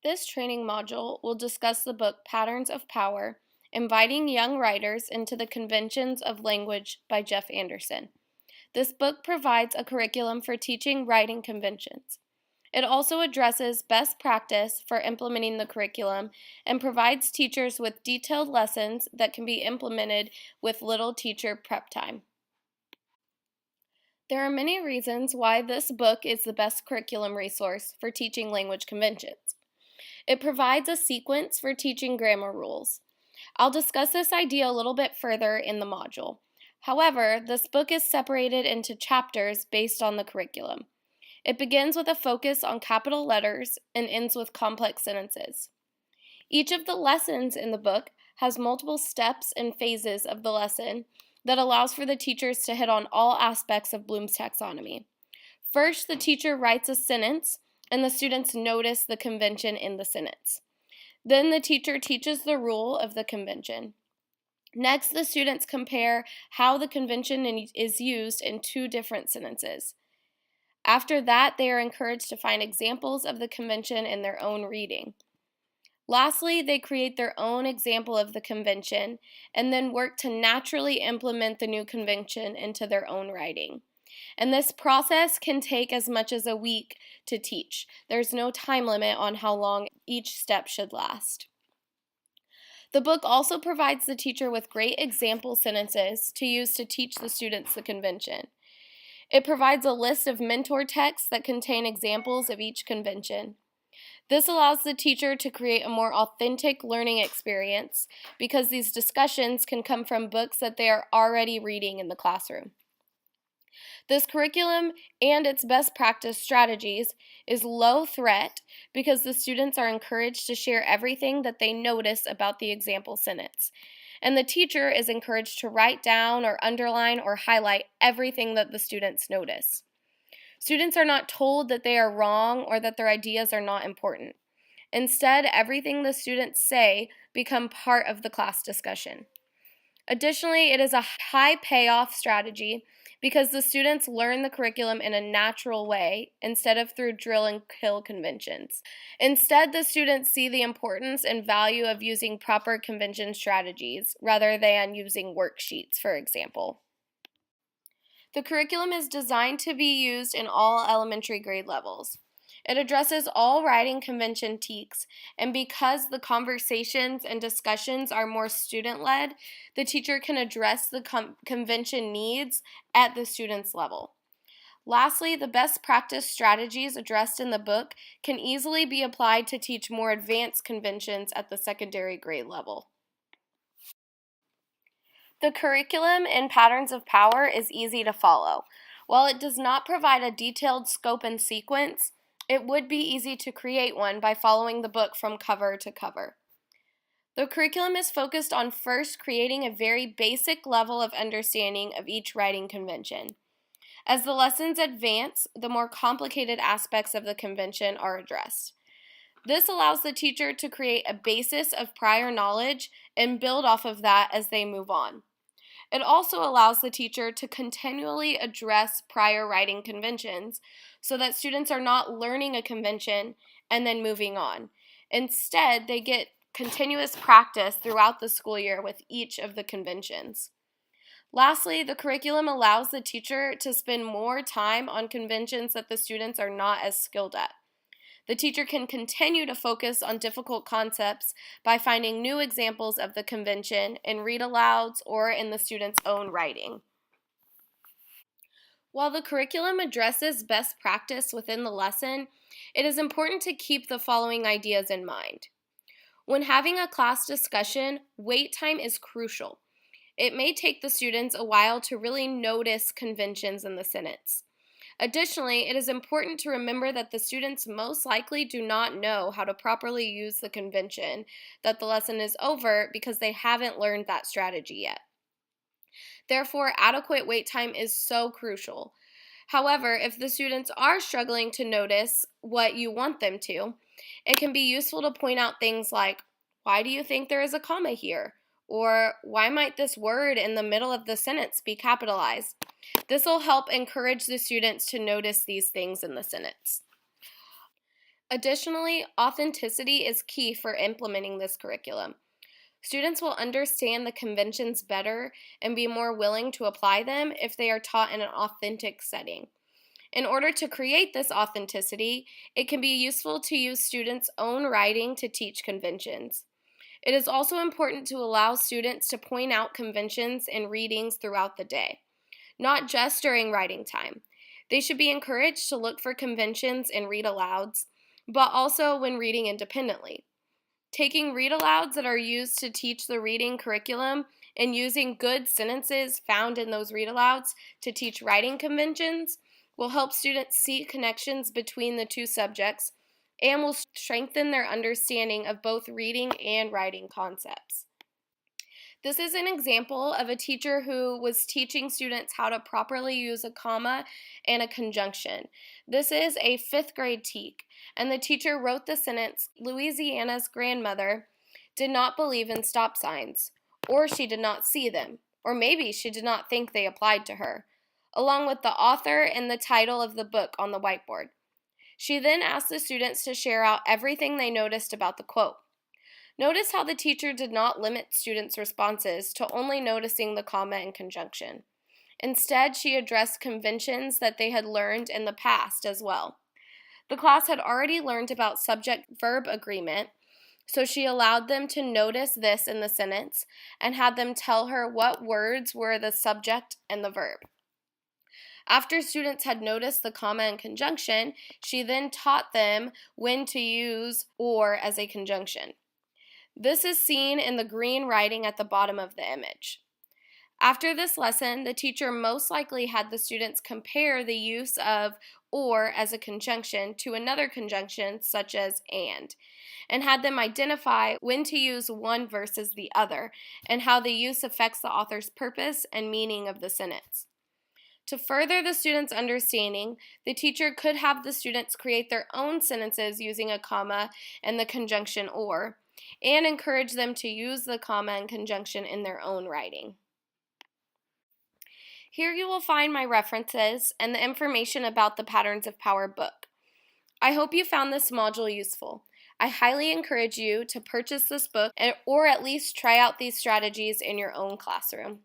This training module will discuss the book Patterns of Power, Inviting Young Writers into the Conventions of Language by Jeff Anderson. This book provides a curriculum for teaching writing conventions. It also addresses best practice for implementing the curriculum and provides teachers with detailed lessons that can be implemented with little teacher prep time. There are many reasons why this book is the best curriculum resource for teaching language conventions. It provides a sequence for teaching grammar rules. I'll discuss this idea a little bit further in the module. However, this book is separated into chapters based on the curriculum. It begins with a focus on capital letters and ends with complex sentences. Each of the lessons in the book has multiple steps and phases of the lesson that allows for the teachers to hit on all aspects of Bloom's taxonomy. First, the teacher writes a sentence, and the students notice the convention in the sentence. Then the teacher teaches the rule of the convention. Next, the students compare how the convention is used in two different sentences. After that, they are encouraged to find examples of the convention in their own reading. Lastly, they create their own example of the convention and then work to naturally implement the new convention into their own writing. And this process can take as much as a week to teach. There's no time limit on how long each step should last. The book also provides the teacher with great example sentences to use to teach the students the convention. It provides a list of mentor texts that contain examples of each convention. This allows the teacher to create a more authentic learning experience because these discussions can come from books that they are already reading in the classroom. This curriculum and its best practice strategies is low threat because the students are encouraged to share everything that they notice about the example sentence. And the teacher is encouraged to write down or underline or highlight everything that the students notice. Students are not told that they are wrong or that their ideas are not important. Instead, everything the students say become part of the class discussion. Additionally, it is a high payoff strategy because the students learn the curriculum in a natural way instead of through drill and kill conventions. Instead, the students see the importance and value of using proper convention strategies rather than using worksheets, for example. The curriculum is designed to be used in all elementary grade levels. It addresses all writing convention teaks, and because the conversations and discussions are more student-led, the teacher can address the convention needs at the student's level. Lastly, the best practice strategies addressed in the book can easily be applied to teach more advanced conventions at the secondary grade level. The curriculum in Patterns of Power is easy to follow. While it does not provide a detailed scope and sequence, it would be easy to create one by following the book from cover to cover. The curriculum is focused on first creating a very basic level of understanding of each writing convention. As the lessons advance, the more complicated aspects of the convention are addressed. This allows the teacher to create a basis of prior knowledge and build off of that as they move on. It also allows the teacher to continually address prior writing conventions so that students are not learning a convention and then moving on. Instead, they get continuous practice throughout the school year with each of the conventions. Lastly, the curriculum allows the teacher to spend more time on conventions that the students are not as skilled at. The teacher can continue to focus on difficult concepts by finding new examples of the convention in read-alouds or in the student's own writing. While the curriculum addresses best practice within the lesson, it is important to keep the following ideas in mind. When having a class discussion, wait time is crucial. It may take the students a while to really notice conventions in the sentence. Additionally, it is important to remember that the students most likely do not know how to properly use the convention that the lesson is over because they haven't learned that strategy yet. Therefore, adequate wait time is so crucial. However, if the students are struggling to notice what you want them to, it can be useful to point out things like, why do you think there is a comma here? Or why might this word in the middle of the sentence be capitalized? This will help encourage the students to notice these things in the sentence. Additionally, authenticity is key for implementing this curriculum. Students will understand the conventions better and be more willing to apply them if they are taught in an authentic setting. In order to create this authenticity, it can be useful to use students' own writing to teach conventions. It is also important to allow students to point out conventions in readings throughout the day, not just during writing time. They should be encouraged to look for conventions in read alouds, but also when reading independently. Taking read alouds that are used to teach the reading curriculum and using good sentences found in those read alouds to teach writing conventions will help students see connections between the two subjects and will strengthen their understanding of both reading and writing concepts. This is an example of a teacher who was teaching students how to properly use a comma and a conjunction. This is a 5th grade TEK, and the teacher wrote the sentence, Louisiana's grandmother did not believe in stop signs, or she did not see them, or maybe she did not think they applied to her, along with the author and the title of the book on the whiteboard. She then asked the students to share out everything they noticed about the quote. Notice how the teacher did not limit students' responses to only noticing the comma and conjunction. Instead, she addressed conventions that they had learned in the past as well. The class had already learned about subject-verb agreement, so she allowed them to notice this in the sentence and had them tell her what words were the subject and the verb. After students had noticed the comma and conjunction, she then taught them when to use or as a conjunction. This is seen in the green writing at the bottom of the image. After this lesson, the teacher most likely had the students compare the use of or as a conjunction to another conjunction such as and had them identify when to use one versus the other and how the use affects the author's purpose and meaning of the sentence. To further the students' understanding, the teacher could have the students create their own sentences using a comma and the conjunction or, and encourage them to use the comma and conjunction in their own writing. Here you will find my references and the information about the Patterns of Power book. I hope you found this module useful. I highly encourage you to purchase this book or at least try out these strategies in your own classroom.